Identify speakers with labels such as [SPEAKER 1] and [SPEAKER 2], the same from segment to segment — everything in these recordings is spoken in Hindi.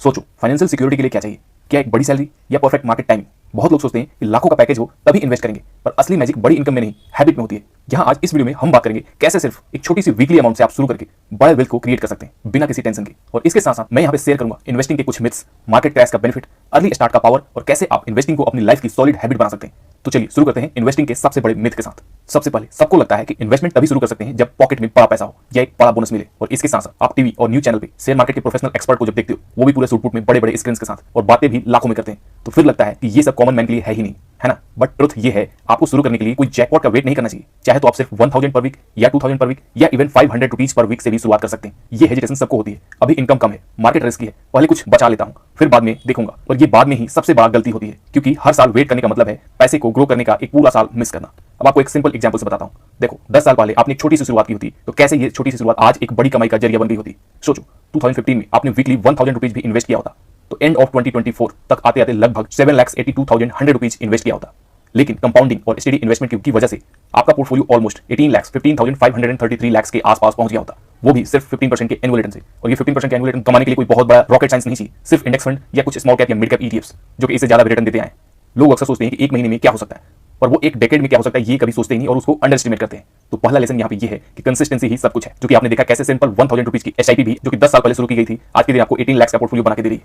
[SPEAKER 1] सोचो, फाइनेंशियल सिक्योरिटी के लिए क्या चाहिए? क्या एक बड़ी सैलरी या परफेक्ट मार्केट टाइमिंग? बहुत लोग सोचते हैं कि लाखों का पैकेज हो तभी इन्वेस्ट करेंगे, पर असली मैजिक बड़ी इनकम में नहीं, हैबिट में होती है। यहाँ आज इस वीडियो में हम बात करेंगे कैसे सिर्फ एक छोटी सी वीकली अमाउंट से आप शुरू करके बड़े वेल्थ को क्रिएट कर सकते हैं बिना किसी टेंशन के। और इसके साथ साथ मैं यहाँ पे शेयर करूंगा इन्वेस्टिंग के कुछ मिथ्स, मार्केट क्रैश का बेनिफिट, अर्ली स्टार्ट का पावर और कैसे आप इन्वेस्टिंग को अपनी लाइफ की सॉलिड हैबिट बना सकते हैं। तो चलिए शुरू करते हैं इन्वेस्टिंग के सबसे बड़े मिथ के साथ। सबसे पहले, सबको लगता है कि इन्वेस्टमेंट तभी शुरू कर सकते हैं जब पॉकेट में बड़ा पैसा हो या एक बड़ा बोनस मिले। और इसके साथ साथ आप टीवी और न्यूज चैनल पे शेयर मार्केट के प्रोफेशनल एक्सपर्ट को जब देखते हो, वो भी पूरे सूट में बड़े बड़े स्क्रीन के साथ और बातें भी लाखों में करते हैं, तो फिर लगता है कि ये सब कॉमन मैन के लिए है ही नहीं, है ना। बट ट्रुथ ये है, आपको शुरू करने के लिए कोई जैकपॉट का वेट नहीं करना चाहिए। चाहे तो आप सिर्फ 1000 पर वीक या 2000 पर वीक या इवन 500 रुपीज पर वीक से भी शुरुआत कर सकते हैं। ये हेजिटेशन सबको होती है, अभी इनकम कम है, मार्केट रिस्की है, पहले कुछ बचा लेता हूं, फिर बाद में देखूंगा। और ये बाद में ही सबसे बड़ा गलती होती है, क्योंकि हर साल वेट करने का मतलब है पैसे को ग्रो करने का एक पूरा साल मिस करना। अब आपको एक सिंपल एग्जांपल से बताता हूं। देखो, 10 साल पहले आपने एक छोटी सी शुरुआत की होती, तो कैसे ये छोटी सी शुरुआत आज एक बड़ी कमाई का जरिया बन गई होती। सोचो, 2015 में आपने वीकली 1000 रुपीज भी इन्वेस्ट किया होता, तो एंड ऑफ 2024 तक आते आते लगभग 7,82,100 रुपीज इन्वेस्ट किया होता। लेकिन कंपाउंडिंग और स्टेडी इन्वेस्टमेंट की वजह से आपका पोर्टफोलियो ऑलमोस्ट 18,15,533 लाख के आसपास पहुंच गया होता, वो भी सिर्फ 15% के एनुअल रिटर्न से। और ये 15% के एनुअल रिटर्न कमाने के लिए कोई बहुत बड़ा रॉकेट साइंस नहीं चाहिए, सिर्फ इंडेक्स फंड या कुछ स्मॉल कैप या मिड कैप ईटीएफ्स जो कि इससे ज्यादा रिटर्न देते हैं। लोग अक्सर सोचते हैं कि एक महीने में क्या हो सकता है, पर वो एक डेकेड में क्या हो सकता है ये कभी सोचते ही नहीं और उसको अंडर एस्टिमेट करते हैं। तो पहला लेसन यहाँ पे ये है कि कंसिस्टेंसी ही सब कुछ है, जो कि आपने देखा कैसे सिंपल 1000 रुपीज की एसआईपी भी, जो कि 10 साल पहले शुरू की गई थी, आज के दिन आपको 18 लाख का पोर्टफोलियो बना के दे रही है।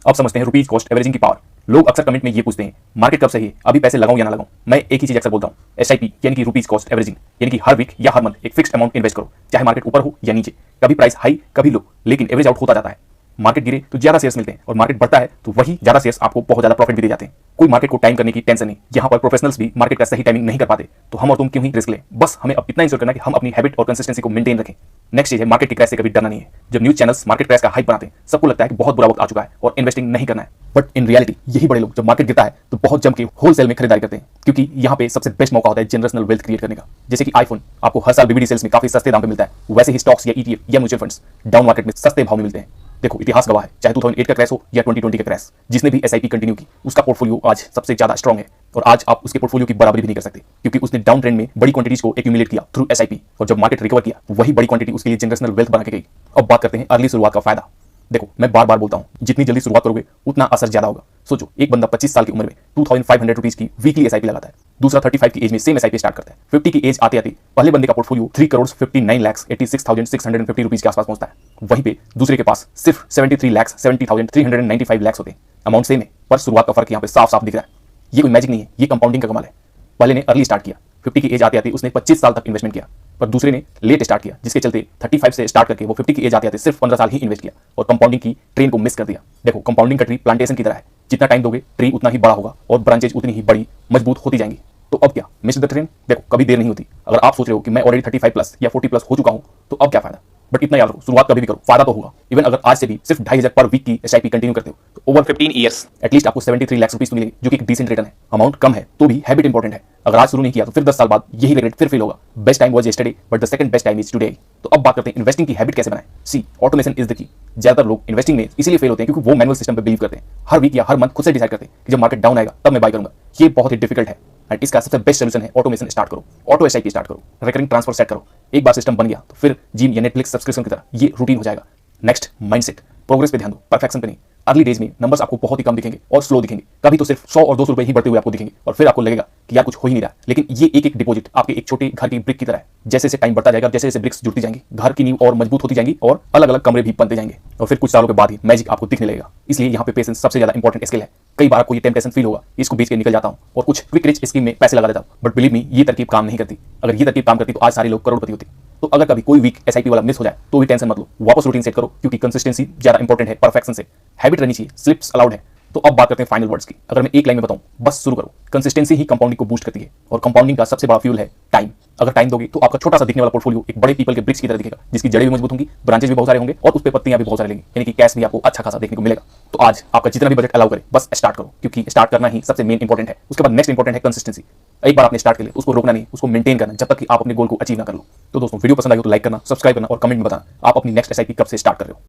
[SPEAKER 1] अब समझते हैं रुपीज कॉस्ट एवरेजिंग की पावर। लोग अक्सर कमेंट में ये पूछते हैं, मार्केट कब सही है, अभी पैसे लगाऊं या ना लगाऊं? मैं एक ही चीज अक्सर बोलता हूं, एसआईपी यानी कि रुपीज कॉस्ट एवरेजिंग, यानी कि हर वीक या हर मंथ एक फिक्स्ड अमाउंट इन्वेस्ट करो, चाहे मार्केट ऊपर हो या नीचे, कभी प्राइस हाई कभी लो, लेकिन एवरेज आउट होता जाता है। मार्केट गिरे तो ज्यादा शेयर्स मिलते हैं और मार्केट बढ़ता है तो वही ज्यादा शेयर्स आपको बहुत ज्यादा प्रॉफिट भी दे जाते हैं। कोई मार्केट को टाइम करने की टेंशन नहीं, यहाँ पर प्रोफेशनल्स भी मार्केट का सही टाइमिंग नहीं कर पाते, तो हम और तुम क्यों ही रिस्क लें। बस हमें अब इतना इंश्योर करना कि हम अपनी हैबिट और कंसिस्टेंसी को मेंटेन रखें। नेक्स्ट चीज है, मार्केट के क्रैश से कभी डरना नहीं है। जब न्यूज चैनल्स मार्केट क्रैश का हाइप बनाते हैं, सबको लगता है कि बहुत बुरा वक्त आ चुका है और इन्वेस्टिंग नहीं करना है। बट इन रियलिटी यही बड़े लोग जब मार्केट गिरता है तो बहुत जम के होलसेल में खरीदारी करते हैं, क्योंकि यहाँ पे सबसे बेस्ट मौका होता है जनरेशनल वेल्थ क्रिएट करने का। जैसे कि आईफोन आपको हर साल बीबीडी सेल्स में काफी सस्ते दाम पे मिलता है, वैसे ही स्टॉक्स या ईटीएफ या म्यूचुअल फंड्स डाउन मार्केट में सस्ते भाव में मिलते हैं। देखो, इतिहास गवाह है, चाहे 2008 का क्रैश हो या 2020 का क्रैश, जिसने भी एसआईपी कंटिन्यू की उसका पोर्टफोलियो आज सबसे ज्यादा स्ट्रांग है। और आज आप उसके पोर्टफोलियो की बराबरी भी नहीं कर सकते, क्योंकि उसने डाउन ट्रेंड में बड़ी क्वांटिटीज को एक्यूमुलेट किया थ्रू एसआईपी, और जब मार्केट रिकवर किया वही बड़ी क्वांटिटी उसके लिए जनरेशनल वेल्थ बना के गई। अब बात करते हैं अर्ली शुरुआत का फायदा। देखो, मैं बार बार बोलता हूं, जितनी जल्दी शुरुआत करोगे उतना असर ज्यादा होगा। सोचो, एक बंदा 25 साल की उम्र में 2500 रुपीज की वीकली एसआईपी लगाता है, दूसरा 35 की एज में सेम एसआईपी स्टार्ट करता है, 50 की एज आते आते पहले बंदे का पोर्टफोलियो 3,59,86,650 रुपीज के आसपास पहुंचता है। वहीं पे दूसरे के पास सिर्फ 73,70,395 लाख होते हैं। अमाउंट सेम है, पर शुरुआत का फर्क यहाँ पे साफ साफ दिख रहा है। ये कोई मैजिक नहीं है, ये कंपाउंडिंग का कमाल है। पहले ने अर्ली स्टार्ट किया, 50 की एज आते आते उसने 25 साल तक इन्वेस्टमेंट किया, पर दूसरे ने लेट स्टार्ट किया, जिसके चलते 35 से स्टार्ट करके वो 50 की एज आते आते सिर्फ 15 साल ही इन्वेस्ट किया और कंपाउंडिंग की ट्रेन को मिस कर दिया। देखो, कंपाउंडिंग का ट्री प्लांटेशन की तरह है, जितना टाइम दोगे ट्री उतना ही बड़ा होगा और ब्रांचेज उतनी ही बड़ी मजबूत होती जाएंगी। तो अब क्या, मिस द ट्रेन? देखो, कभी देर नहीं होती। अगर आप सोच रहे हो कि मैं ऑलरेडी 35 प्लस या 40 प्लस हो चुका हूं, तो अब क्या फायदा? बट इतना याद रखो, शुरुआत कभी भी करो, फायदा तो होगा। इवन अगर आज से भी सिर्फ 2,500 पर वीक की एसआईपी कंटिन्यू करते हो, तो ओवर 15 ईयर्स एटलीस्ट आपको 73 लाख रुपीज मिलेंगे, जो कि एक डिसेंट रिटर्न है। अमाउंट कम है तो भी हैबिट इंपॉर्टेंट है। अगर आज शुरू नहीं किया तो फिर 10 साल बाद यही रिग्रेट फिर फील होगा। Best time was yesterday but the second best time is today. तो अब बात करते हैं इन्वेस्टिंग की हैबिट कैसे बनाएं। सी, ऑटोमेशन इज द की। ज्यादातर लोग इन्वेस्टिंग में इसीलिए फेल होते हैं क्योंकि वो मैनुअल सिस्टम पे बिलीव करते हैं। हर वीक या हर मंथ खुद से डिसाइड करते हैं कि जब मार्केट डाउन आएगा तब मैं बाय करूंगा। ये बहुत ही डिफिकल्ट है एंड इसका सबसे बेस्ट सोल्यूशन है ऑटोमेशन स्टार्ट करो, ऑटो एसआईपी स्टार्ट करो, रिकरिंग ट्रांसफर सेट करो। एक बार सिस्टम बन गया तो फिर जिम या नेटफ्लिक्स सब्सक्रिप्शन की तरह ये रूटीन हो जाएगा। Next, mindset. प्रोग्रेस पे ध्यान दो, परफेक्शन पे नहीं। अर्ली डेज में नंबर्स आपको बहुत ही कम दिखेंगे और स्लो दिखेंगे, कभी तो सिर्फ 100 और 200 रुपए ही बढ़ते हुए आपको दिखेंगे और फिर आपको लगेगा कि यार कुछ हो ही नहीं रहा। लेकिन ये एक एक डिपॉजिट आपके एक छोटे घर की ब्रिक की तरह है। जैसे जैसे टाइम बढ़ता जाएगा, जैसे जैसे ब्रिक्स जुड़ती जाएंगी, घर की नींव और मजबूत होती जाएंगी और अलग अलग कमरे भी बनते जाएंगे और फिर कुछ सालों के बाद ही मैजिक आपको दिखने लगेगा। इसलिए यहाँ पे पेशेंस सबसे ज्यादा इंपॉर्टेंट स्किल है। कई बार आपको ये टेम्पटेशन फील होगा, इसको बेच के निकल जाता हूँ और कुछ क्विक रिच स्कीम में पैसे लगा देता हूँ, बट बिलीव मी, ये तरकीब काम नहीं करती। अगर ये तरकीब काम करती तो आज सारे लोग करोड़पति होते। तो अगर कभी कोई वीक एसआईपी वाला मिस हो जाए तो भी टेंशन मत लो, वापस रूटीन सेट करो, क्योंकि कंसिस्टेंसी ज्यादा इंपॉर्टेंट है परफेक्शन से। हैबिट रहनी चाहिए, स्लिप्स अलाउड है। तो अब बात करते हैं फाइनल वर्ड्स की। अगर मैं एक लाइन में बताऊं, बस शुरू करो। कंसिस्टेंसी ही कंपाउंडिंग को बूस्ट करती है और कंपाउंडिंग का सबसे बड़ा फ्यूल है टाइम। अगर टाइम दोगे तो आपका छोटा सा दिखने वाला पोर्टफोलियो एक बड़े पीपल के ब्रिक्स की तरह दिखेगा, जिसकी जड़ें भी मजबूत होंगी, ब्रांचेज भी बहुत सारे होंगे और उस पे पत्तियां भी बहुत सारी लगेंगी, यानी कि कैश भी आपको अच्छा खासा देखने को मिलेगा। तो आज आपका जितना भी बजट अलाउ करे, बस स्टार्ट करो, क्योंकि स्टार्ट करना ही सबसे मेन इंपॉर्टेंट है। उसके बाद नेक्स्ट इंपॉर्टेंट है कंसिस्टेंसी। एक बार आपने स्टार्ट कर लिया, उसको रोकना नहीं, उसको मेंटेन करना जब तक कि आप अपने गोल को अचीव ना कर लो। तो दोस्तों, वीडियो पसंद आई हो तो लाइक करना, सब्सक्राइब करना और कमेंट में बताना आप अपनी नेक्स्ट एसआईपी कब से स्टार्ट कर रहे हो।